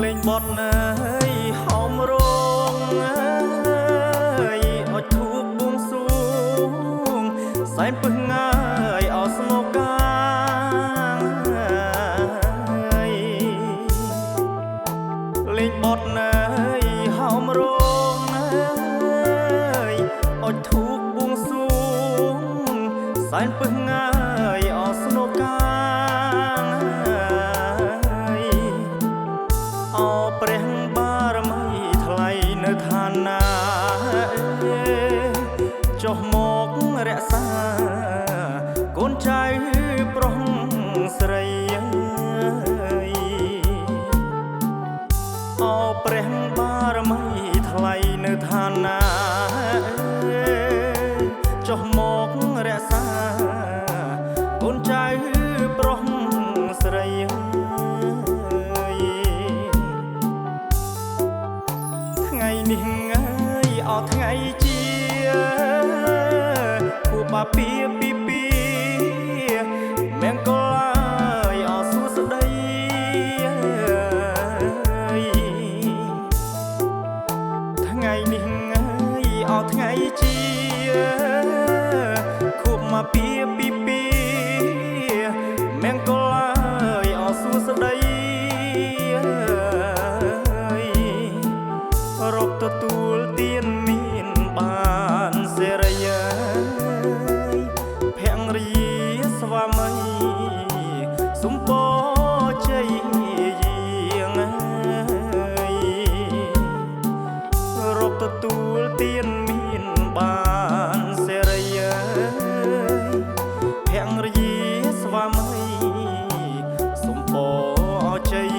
លេងបត់អើយហោមរងអើយអត់ធូបបួងសួងសែនពឹងអើយអស្មោកាលេងបត់អើយហោមរងអើយអត់ធូបបួងសួងសែនពឹងអើយអស្មោកាព្រះបារមីថ្លៃនៅឋានណាចុះមករក្សាកូនចៅប្រុសស្រីអោព្រះបារមីថ្លៃនៅឋានណាចុះមករក្សាកូនចៅប្រុសស្រីថ្ងៃនេះអើយអត់ថ្ងៃជាគូបាពីពីពីមង្គលអើយអសួស្ដីថ្ងៃនេះអើយអត់ថ្ងៃជាគូមកពីពីពីមង្គលអើយអសួស្ដីរកទទួលទានមានបានសេរីភរិយាស្វាមីសុំពរជ័យយាងរកទទួលទានមានបានសេរីភរិយាស្វាមីសុំពរជ័យ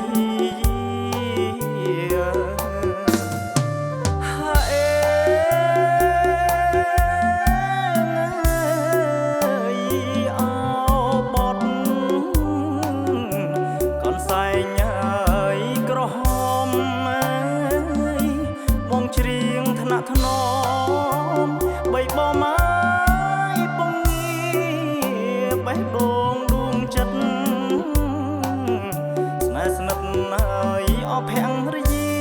ច្រៀងថ្នាក់ថ្នមបីបម៉ាយពងងាបេះដូងដួងចិត្តស្នេហ៍ស្និទ្ធហើយអភរិយា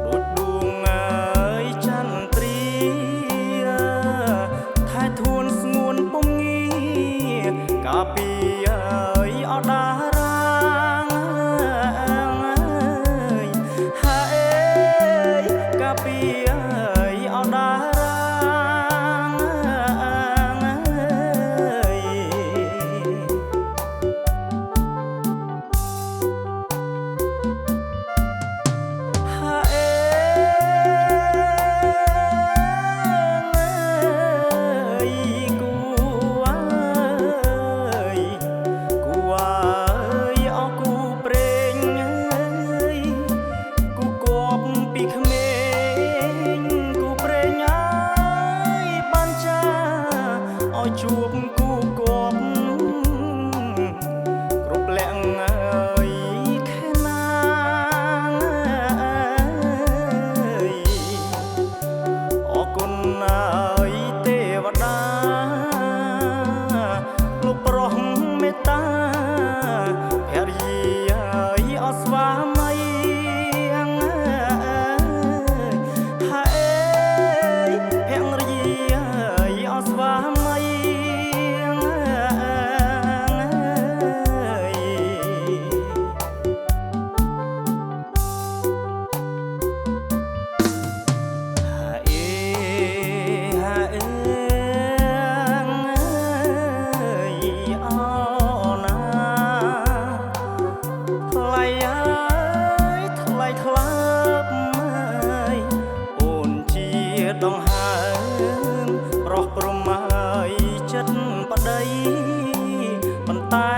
ដូចដួងអើយចន្ទ្រាថែធួនស្ងួនពងងាកាពីអើយអដាពីអើយអដាជួបគូគប់គ្រប់លក្ខអើយខែណាអរគុណអើយទេវតាលោកប្រុសមេត្តាភរិយាអើយអស្វាមីហើយភរិយាអើយអស្វាមីដងហើមប្រុសប្រមាយចិត្តប្តីប៉ុន្តែ